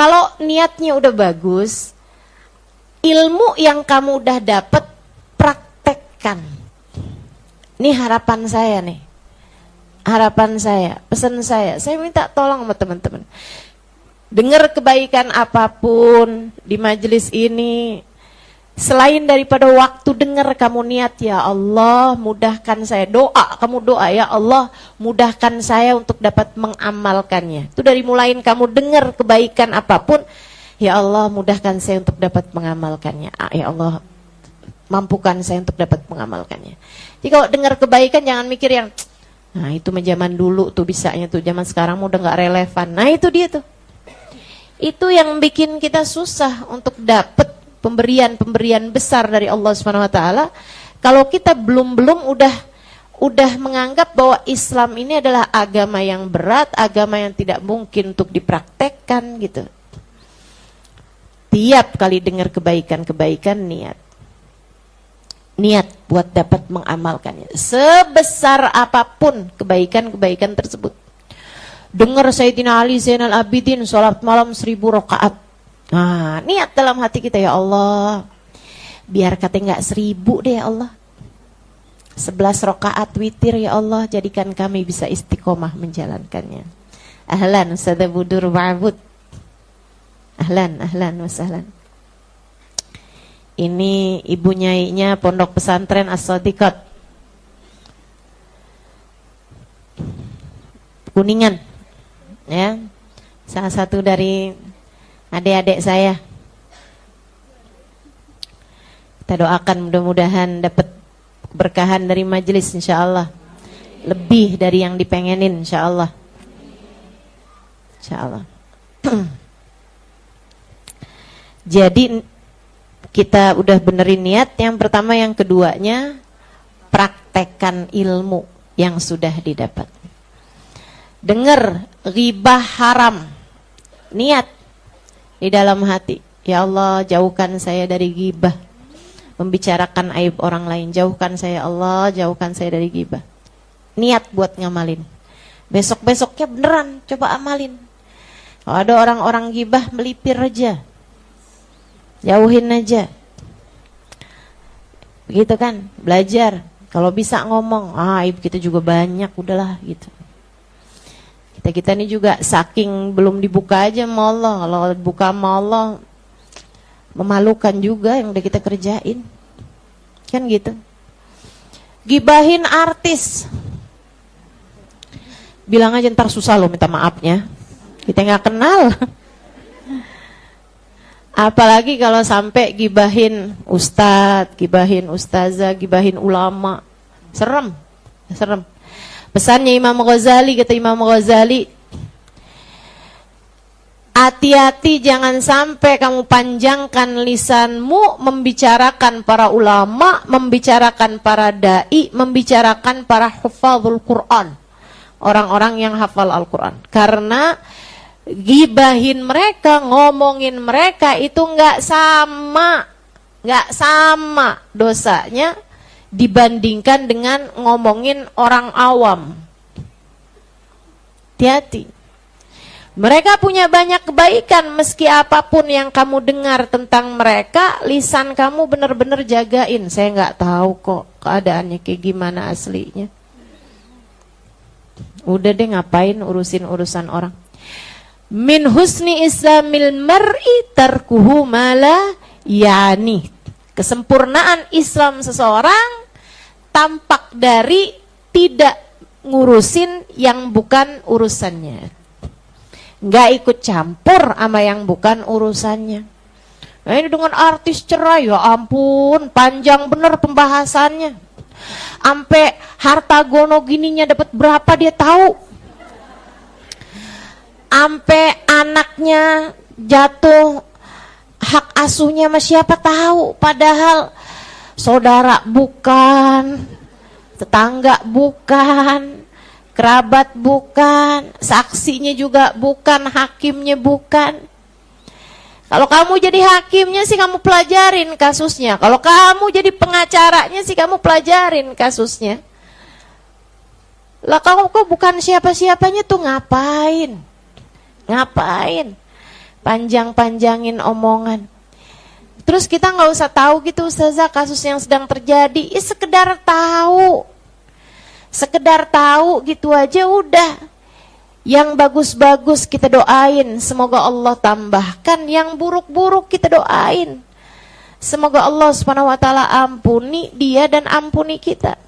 Kalau niatnya udah bagus, ilmu yang kamu udah dapat praktekkan. Ini harapan saya nih. Harapan saya, pesan saya minta tolong sama teman-teman. Dengar kebaikan apapun di majelis ini, selain daripada waktu dengar, kamu niat, ya Allah mudahkan saya. Kamu doa, ya Allah mudahkan saya untuk dapat mengamalkannya. Itu dari mulain kamu dengar kebaikan apapun, ya Allah mudahkan saya untuk dapat mengamalkannya. Ya Allah mampukan saya untuk dapat mengamalkannya. Jadi kalau dengar kebaikan jangan mikir yang, nah itu zaman dulu tuh bisanya tuh, zaman sekarang udah gak relevan. Nah itu dia tuh. Itu yang bikin kita susah untuk dapat pemberian besar dari Allah Subhanahu wa taala. Kalau kita belum udah menganggap bahwa Islam ini adalah agama yang berat, agama yang tidak mungkin untuk dipraktekkan gitu. Tiap kali dengar kebaikan niat buat dapat mengamalkannya. Sebesar apapun kebaikan tersebut. Dengar Sayyidina Ali Zainal Abidin sholat malam 1000 rakaat. Nah, niat dalam hati kita, ya Allah, biar kata nggak 1000 deh ya Allah, 11 rakaat witir ya Allah, jadikan kami bisa istiqomah menjalankannya. Ahlan Ustaz Budur Ma'bud. Ahlan wasahlan. Ini ibu nyainya Pondok Pesantren As-Sadiqat Kuningan, ya, salah satu dari adik-adik saya. Kita doakan mudah-mudahan dapat keberkahan dari majelis insyaallah, lebih dari yang dipengenin insyaallah. Insyaallah. Jadi kita udah benerin niat yang pertama, yang keduanya praktekkan ilmu yang sudah didapat. Dengar ghibah haram, niat di dalam hati, ya Allah jauhkan saya dari ghibah, membicarakan aib orang lain. Jauhkan saya Allah, jauhkan saya dari ghibah. Niat buat ngamalin. Besok-besoknya beneran coba amalin. Kalau ada orang-orang ghibah, melipir aja, jauhin aja. Begitu kan, belajar. Kalau bisa ngomong, aib kita juga banyak, udahlah gitu. Kita ini juga saking belum dibuka aja sama Allah. Kalau buka sama Allah, memalukan juga yang udah kita kerjain. Kan gitu. Gibahin artis, bilang aja ntar susah lo minta maafnya, kita nggak kenal. Apalagi kalau sampai gibahin ustadz, gibahin ustazah, gibahin ulama, serem. Pesannya Imam Ghazali, kata Imam Ghazali, hati-hati jangan sampai kamu panjangkan lisanmu membicarakan para ulama, membicarakan para dai, membicarakan para hufadzul Quran, orang-orang yang hafal Al-Quran. Karena gibahin mereka, ngomongin mereka itu nggak sama dosanya dibandingkan dengan ngomongin orang awam. Hati-hati. Mereka punya banyak kebaikan, meski apapun yang kamu dengar tentang mereka, lisan kamu benar-benar jagain. Saya nggak tahu kok keadaannya kayak gimana aslinya. Udah deh, ngapain urusin urusan orang. Min husni islamil mar'i tarkuhu mala yani. Kesempurnaan Islam seseorang tampak dari tidak ngurusin yang bukan urusannya, nggak ikut campur sama yang bukan urusannya. Nah ini dengan artis cerai, ya ampun, panjang bener pembahasannya. Sampai harta gono gininya dapat berapa dia tahu. Sampai anaknya jatuh hak asuhnya sama siapa tahu, padahal saudara bukan, tetangga bukan, kerabat bukan, saksinya juga bukan, hakimnya bukan. Kalau kamu jadi hakimnya sih kamu pelajarin kasusnya, kalau kamu jadi pengacaranya sih kamu pelajarin kasusnya. Lah kamu kok bukan siapa-siapanya tuh ngapain? panjang-panjangin omongan. Terus kita nggak usah tahu gitu Ustazah kasus yang sedang terjadi, ya sekedar tahu gitu aja udah. Yang bagus-bagus kita doain, semoga Allah tambahkan. Yang buruk-buruk kita doain, semoga Allah Subhanahu wa taala ampuni dia dan ampuni kita.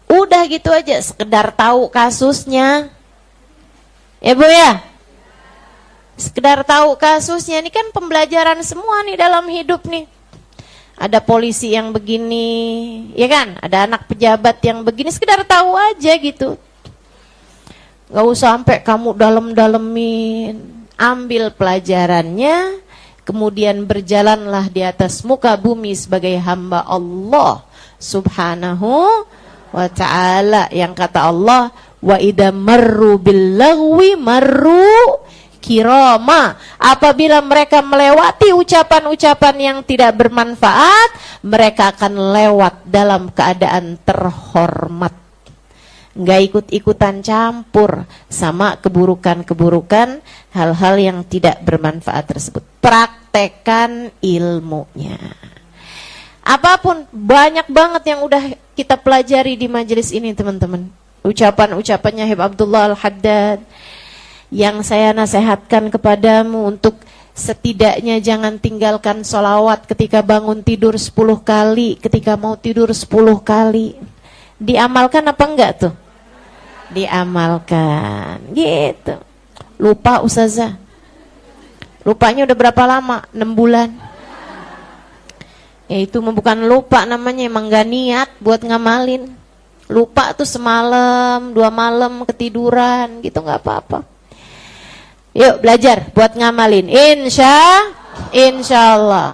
Udah gitu aja, sekedar tahu kasusnya. Ya Bu ya? Sekedar tahu kasusnya, ini kan pembelajaran semua nih dalam hidup nih. Ada polisi yang begini, ya kan? Ada anak pejabat yang begini, sekedar tahu aja gitu. Gak usah sampai kamu dalam-dalemin. Ambil pelajarannya, kemudian berjalanlah di atas muka bumi sebagai hamba Allah Subhanahu wa ta'ala. Yang kata Allah, wa idza marru bil lagwi marru kirama. Apabila mereka melewati ucapan-ucapan yang tidak bermanfaat, mereka akan lewat dalam keadaan terhormat. Nggak ikut-ikutan campur sama keburukan-keburukan, hal-hal yang tidak bermanfaat tersebut. Praktekkan ilmunya. Apapun, banyak banget yang udah kita pelajari di majelis ini teman-teman. Ucapan-ucapannya Habib Abdullah Al-Haddad, yang saya nasihatkan kepadamu untuk setidaknya jangan tinggalkan sholawat ketika bangun tidur 10 kali, ketika mau tidur 10 kali. Diamalkan apa enggak tuh? Diamalkan, gitu. Lupa Ustazah. Lupanya udah berapa lama? 6 bulan. Ya itu bukan lupa namanya, emang gak niat buat ngamalin. Lupa tuh semalam, 2 malam ketiduran, gitu gak apa-apa. Yuk belajar buat ngamalin, insya Allah.